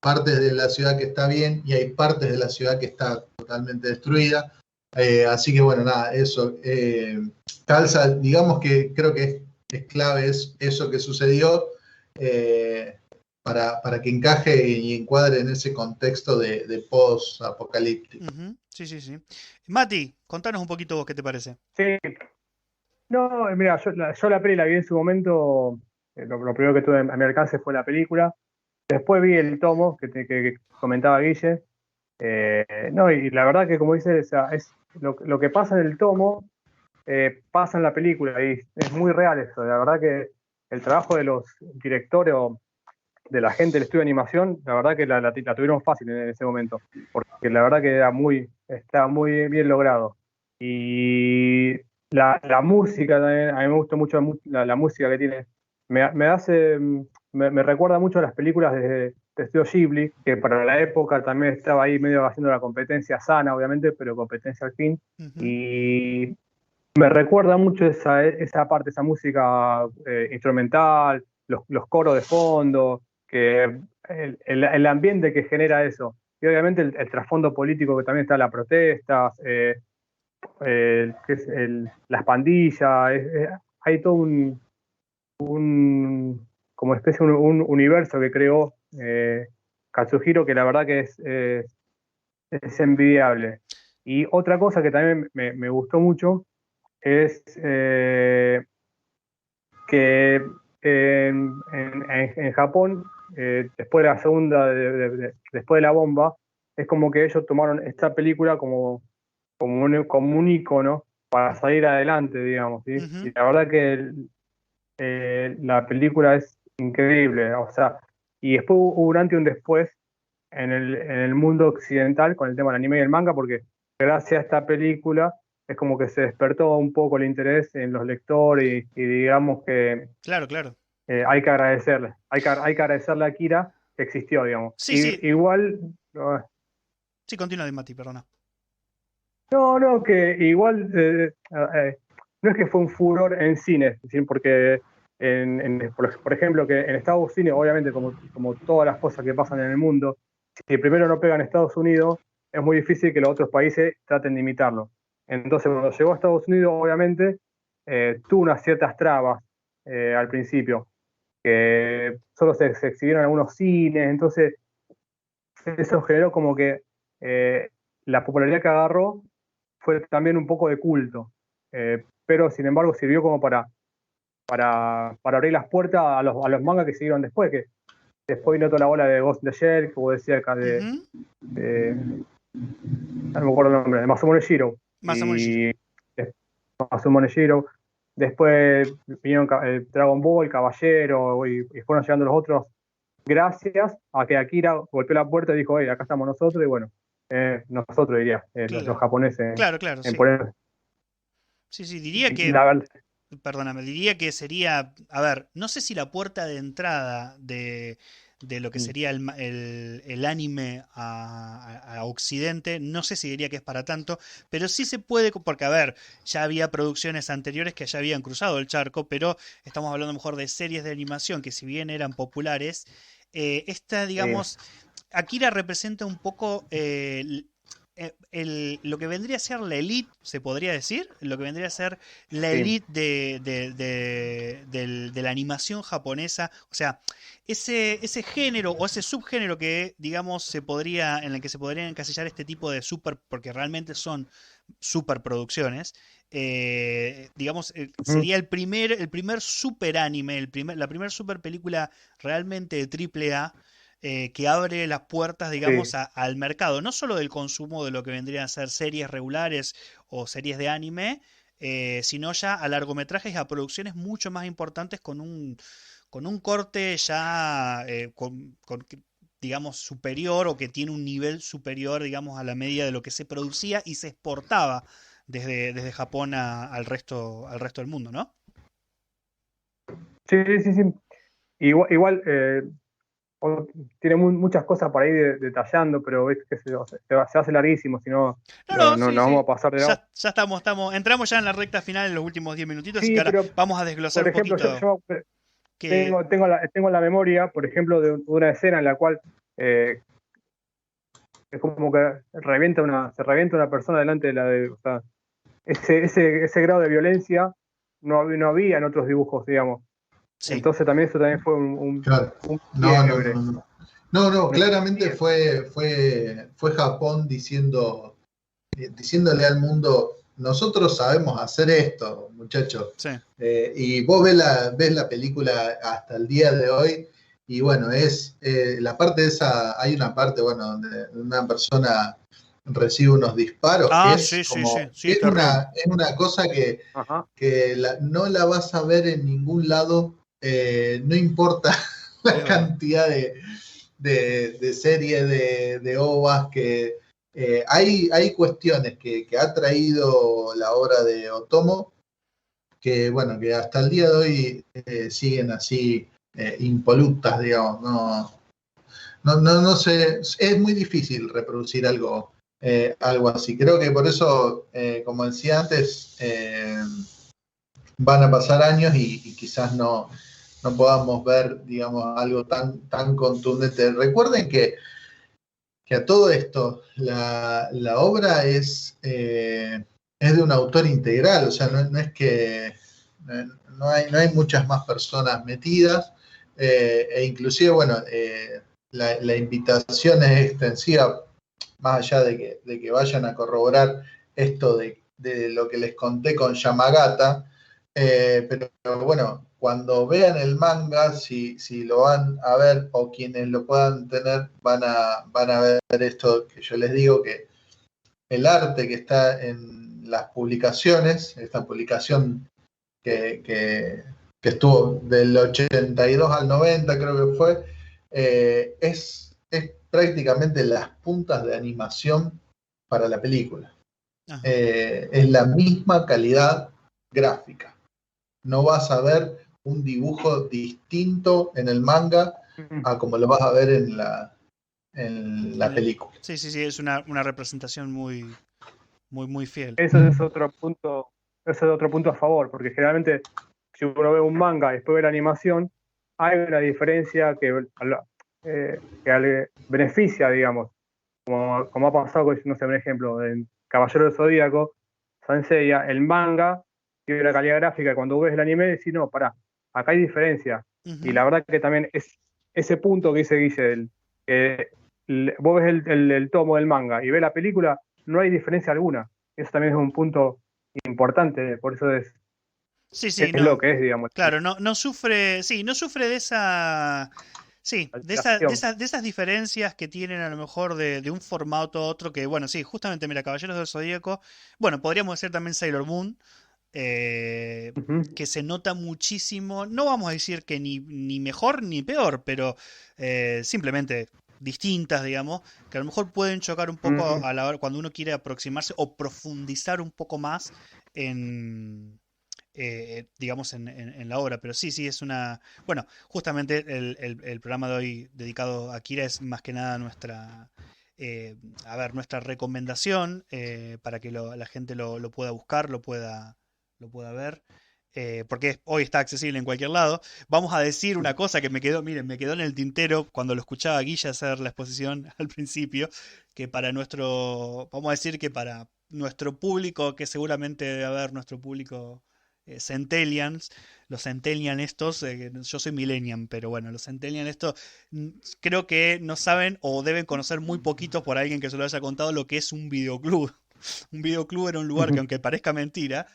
partes de la ciudad que está bien y hay partes de la ciudad que está totalmente destruida. Así que bueno, nada, eso calza, digamos que creo que es clave eso que sucedió para que encaje y encuadre en ese contexto de post-apocalíptico. Sí. Mati, contanos un poquito vos qué te parece. Sí. No, mira, yo la peli la vi en su momento, lo primero que tuve a mi alcance fue la película, después vi el tomo que comentaba Guille, no, y la verdad que como dice, o sea, es lo que pasa en el tomo, pasa en la película, y es muy real eso, la verdad que el trabajo de los directores o de la gente del estudio de animación, la verdad que la tuvieron fácil en ese momento, porque la verdad que estaba muy bien logrado. Y la música también, a mí me gustó mucho la música que tiene. Me recuerda mucho a las películas de Estudio Ghibli, que para la época también estaba ahí medio haciendo la competencia sana, obviamente, pero competencia al fin. Y me recuerda mucho esa parte, esa música instrumental, los coros de fondo, que el ambiente que genera eso. Y obviamente el trasfondo político que también está las protestas, las pandillas, hay todo como especie un universo que creó Katsuhiro que la verdad que es envidiable. Y otra cosa que también me gustó mucho es que en Japón, después de la segunda, después de la bomba, es como que ellos tomaron esta película como un ícono para salir adelante, digamos, ¿sí? Y la verdad que la película es increíble, o sea, y después hubo un antes y un después en el mundo occidental con el tema del anime y el manga, porque gracias a esta película es como que se despertó un poco el interés en los lectores y digamos que claro. hay que agradecerle a Akira que existió, digamos. Sí. Igual... Sí, continúa, Mati, perdona. No, que igual no es que fue un furor en cine, es decir, porque por ejemplo que en Estados Unidos, obviamente como todas las cosas que pasan en el mundo, si primero no pega en Estados Unidos, es muy difícil que los otros países traten de imitarlo. Entonces cuando llegó a Estados Unidos, obviamente, tuvo unas ciertas trabas al principio, que solo se exhibieron en algunos cines, entonces eso generó como que la popularidad que agarró fue también un poco de culto, pero sin embargo sirvió como para abrir las puertas a los mangas que siguieron después, que después vino toda la bola de Ghost in the Shell, como decía acá, no me acuerdo el nombre, de Masamune Shirow. Masamune Shirow. Después vinieron Dragon Ball, Caballero, y fueron llegando los otros, gracias a que Akira golpeó la puerta y dijo, hey, acá estamos nosotros, y bueno, nosotros diría, los japoneses. Claro, sí. Sí, diría que... Perdóname, diría que sería, a ver, no sé si la puerta de entrada de lo que sería el anime a Occidente, no sé si diría que es para tanto, pero sí se puede, porque a ver, ya había producciones anteriores que ya habían cruzado el charco, pero estamos hablando a lo mejor de series de animación que si bien eran populares, esta, digamos, Akira representa un poco... lo que vendría a ser la elite, se podría decir, lo que vendría a ser la elite de la animación japonesa, o sea, ese género o ese subgénero que, digamos, en el que se podría encasillar este tipo de porque realmente son superproducciones, digamos, sería el primer super anime, la primera super película realmente de triple A, que abre las puertas, digamos, al mercado, no solo del consumo de lo que vendrían a ser series regulares o series de anime, sino ya a largometrajes y a producciones mucho más importantes con un corte ya digamos, superior o que tiene un nivel superior, digamos, a la media de lo que se producía y se exportaba desde Japón al resto del mundo, ¿no? Sí, sí, sí. Igual tiene muchas cosas por ahí detallando, pero es que se hace larguísimo, si no, No, no sí, nos vamos sí. a pasar de lado. Ya entramos ya en la recta final en los últimos 10 minutitos, así que Sí, ahora pero vamos a desglosar por un ejemplo, poquito yo que... tengo la memoria, por ejemplo, de una escena en la cual es como que se revienta una persona delante de o sea, ese grado de violencia no había en otros dibujos, digamos. Sí. Entonces eso también fue Claro. un No, no, quiebre. no, no. No, no, Un claramente quiebre. fue Japón diciéndole al mundo, nosotros sabemos hacer esto, muchachos. Sí. Y vos ves la película hasta el día de hoy, y bueno, es la parte de esa, hay una parte, bueno, donde una persona recibe unos disparos, que Ah, es sí, sí, sí, como, sí, terrible. es una cosa Ajá. que no la vas a ver en ningún lado, no importa la Es verdad. cantidad de series, de OVAs, que hay cuestiones que ha traído la obra de Otomo, que bueno, que hasta el día de hoy siguen así impolutas, digamos, no sé, es muy difícil reproducir algo así. Creo que por eso, como decía antes, van a pasar años y quizás no podamos ver, digamos, algo tan contundente. Recuerden que a todo esto, la obra es de un autor integral, o sea, no es que no hay muchas más personas metidas, e inclusive, bueno, la invitación es extensiva, más allá de que vayan a corroborar esto de lo que les conté con Yamagata, pero bueno, cuando vean el manga, si lo van a ver o quienes lo puedan tener, van a ver esto que yo les digo, que el arte que está en las publicaciones, esta publicación que estuvo del 82 al 90, creo que fue, es prácticamente las puntas de animación para la película. Ajá. Es la misma calidad gráfica. No vas a ver un dibujo distinto en el manga a como lo vas a ver en la película. Sí, sí, sí, es una representación muy, muy, muy fiel. Eso es otro punto a favor, porque generalmente si uno ve un manga y después ve la animación, hay una diferencia que beneficia, digamos, como ha pasado con, no sé, un ejemplo, en Caballero del Zodíaco, Saint Seiya, el manga tiene una calidad gráfica, y cuando ves el anime decís, no, pará, acá hay diferencia. Y la verdad que también es ese punto que dice Guille, vos ves el tomo del manga y ves la película, no hay diferencia alguna. Eso también es un punto importante, por eso Sí, sí, es lo no. que es, digamos, Claro, no sufre, sí, no sufre de esa, sí, la alteración. de esas diferencias que tienen a lo mejor de un formato a otro que, bueno, sí, justamente, mira, Caballeros del Zodíaco, bueno, podríamos decir también Sailor Moon, que se nota muchísimo, no vamos a decir que ni mejor ni peor, pero simplemente distintas, digamos, que a lo mejor pueden chocar un poco a la hora cuando uno quiere aproximarse o profundizar un poco más en digamos, en la obra. Pero sí, sí, es una... Bueno, justamente el programa de hoy dedicado a Kira es más que nada nuestra recomendación para que la gente lo pueda buscar, lo pueda ver. Porque hoy está accesible en cualquier lado. Vamos a decir una cosa que me quedó, miren, me quedó en el tintero cuando lo escuchaba a Guilla hacer la exposición al principio, que vamos a decir que para nuestro público, que seguramente debe haber nuestro público Centennials, los Centennials estos, yo soy Millennial, pero bueno, los Centennials estos creo que no saben o deben conocer muy poquito por alguien que se lo haya contado lo que es un videoclub. Un videoclub era un lugar que aunque parezca mentira,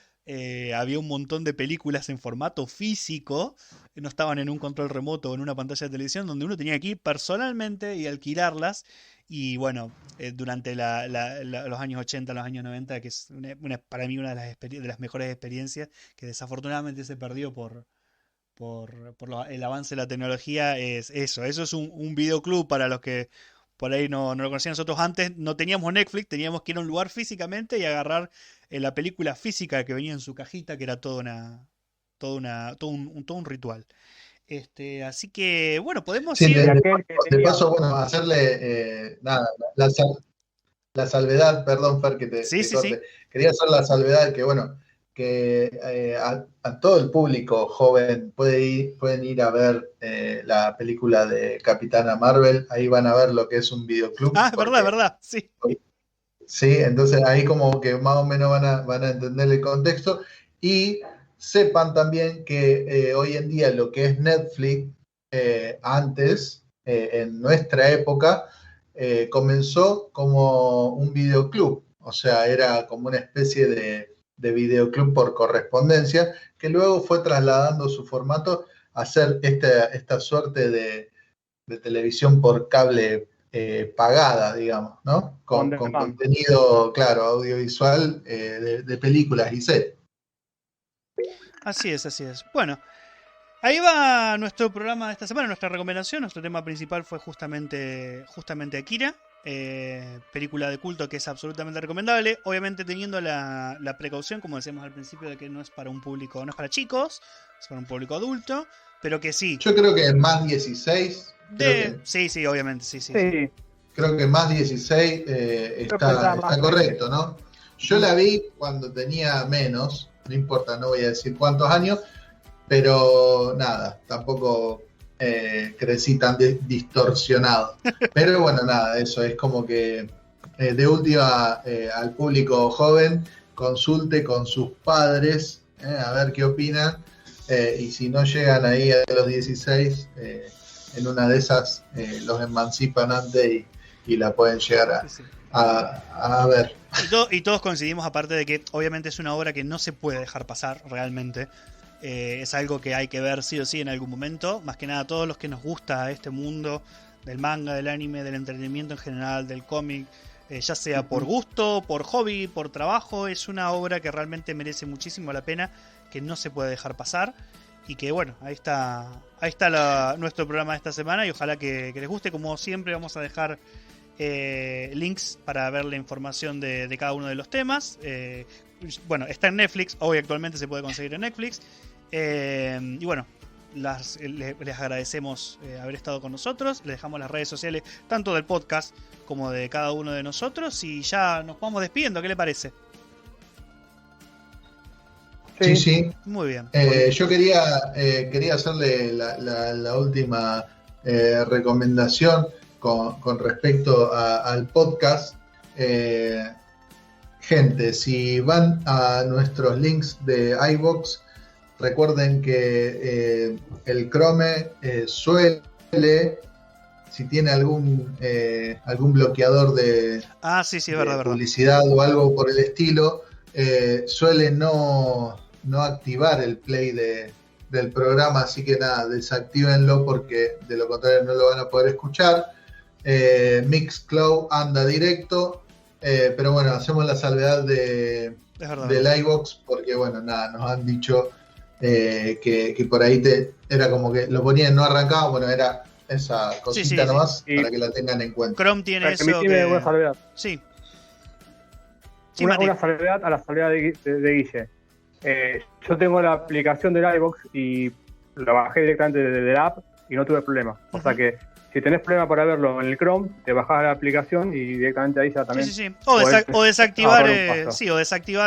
había un montón de películas en formato físico no estaban en un control remoto o en una pantalla de televisión, donde uno tenía que ir personalmente y alquilarlas. Y bueno, durante los años 80, los años 90, que es para mí una de las mejores experiencias, que desafortunadamente se perdió por el avance de la tecnología, es eso. Eso es un videoclub para los que por ahí no lo conocían. Nosotros antes no teníamos Netflix, teníamos que ir a un lugar físicamente y agarrar la película física que venía en su cajita, que era todo un ritual. Así que, bueno, podemos Sí, ir. de paso, bueno, hacerle nada, la salvedad, perdón, Fer, que Sí, te sí, corte. sí. Quería hacer la salvedad que, bueno, que a todo el público joven pueden ir a ver la película de Capitana Marvel. Ahí van a ver lo que es un videoclub. Ah, es verdad, sí. Sí, entonces ahí como que más o menos van a entender el contexto. Y sepan también que hoy en día lo que es Netflix, antes, en nuestra época, comenzó como un videoclub. O sea, era como una especie de videoclub por correspondencia, que luego fue trasladando su formato a ser esta suerte de televisión por cable pagada, digamos, ¿no? Con contenido, claro, audiovisual de películas y series. Así es. Bueno, ahí va nuestro programa de esta semana, nuestra recomendación. Nuestro tema principal fue justamente Akira, película de culto que es absolutamente recomendable. Obviamente teniendo la precaución, como decíamos al principio, de que no es para un público, no es para chicos, es para un público adulto, pero que sí. Yo creo que más 16. Sí, obviamente, sí. Creo que más 16 está correcto, ¿no? Yo la vi cuando tenía menos, no importa, no voy a decir cuántos años, pero nada, tampoco crecí tan distorsionado. Pero bueno, nada, eso es como que de última al público joven, consulte con sus padres, a ver qué opinan, y si no llegan ahí a los 16, en una de esas los emancipan antes y la pueden llegar a ver. Y todos coincidimos, aparte de que obviamente es una obra que no se puede dejar pasar realmente. Es algo que hay que ver sí o sí en algún momento. Más que nada a todos los que nos gusta este mundo del manga, del anime, del entretenimiento en general, del cómic, ya sea por gusto, por hobby, por trabajo. Es una obra que realmente merece muchísimo la pena, que no se puede dejar pasar. Y que bueno, ahí está nuestro programa de esta semana, y ojalá que les guste. Como siempre vamos a dejar links para ver la información de cada uno de los temas. Bueno, está en Netflix, hoy actualmente se puede conseguir en Netflix. Y bueno, les agradecemos haber estado con nosotros. Les dejamos las redes sociales tanto del podcast como de cada uno de nosotros, y ya nos vamos despidiendo. ¿Qué le parece? Sí. Muy bien. Yo quería hacerle la última recomendación con respecto al podcast. Gente, si van a nuestros links de iVoox, recuerden que el Chrome suele, si tiene algún bloqueador de, sí, verdad. publicidad o algo por el estilo, suele no activar el play del programa, así que nada, desactívenlo porque de lo contrario no lo van a poder escuchar. Mixcloud anda directo, pero bueno, hacemos la salvedad del iVoox porque bueno, nada, nos han dicho que por ahí era como que lo ponían, no arrancaba, bueno, era esa cosita nomás para que la tengan en cuenta. Chrome tiene eso. Una salvedad. Sí. Una salvedad a la salvedad de Guille. Yo tengo la aplicación del iVoox y la bajé directamente de la app y no tuve problema. O sea que si tenés problema para verlo en el Chrome, te bajás la aplicación y directamente ahí ya también. Sí. O desactivar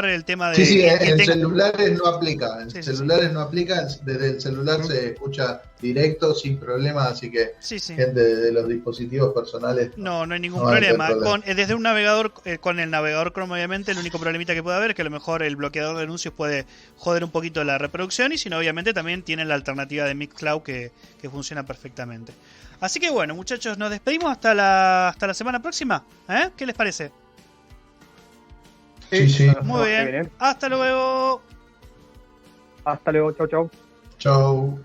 el tema de. Sí, en celulares no aplica. En celulares no aplica. Desde el celular se escucha directo, sin problema. Así que gente de los dispositivos personales. No hay ningún problema. Desde un navegador, con el navegador Chrome, obviamente, el único problemita que puede haber es que a lo mejor el bloqueador de anuncios puede joder un poquito la reproducción. Y si no, obviamente, también tienen la alternativa de Mixcloud que funciona perfectamente. Así que bueno, muchachos, nos despedimos hasta la semana próxima. ¿Qué les parece? Sí. Muy bien. Hasta luego. Hasta luego. Chau. Chau.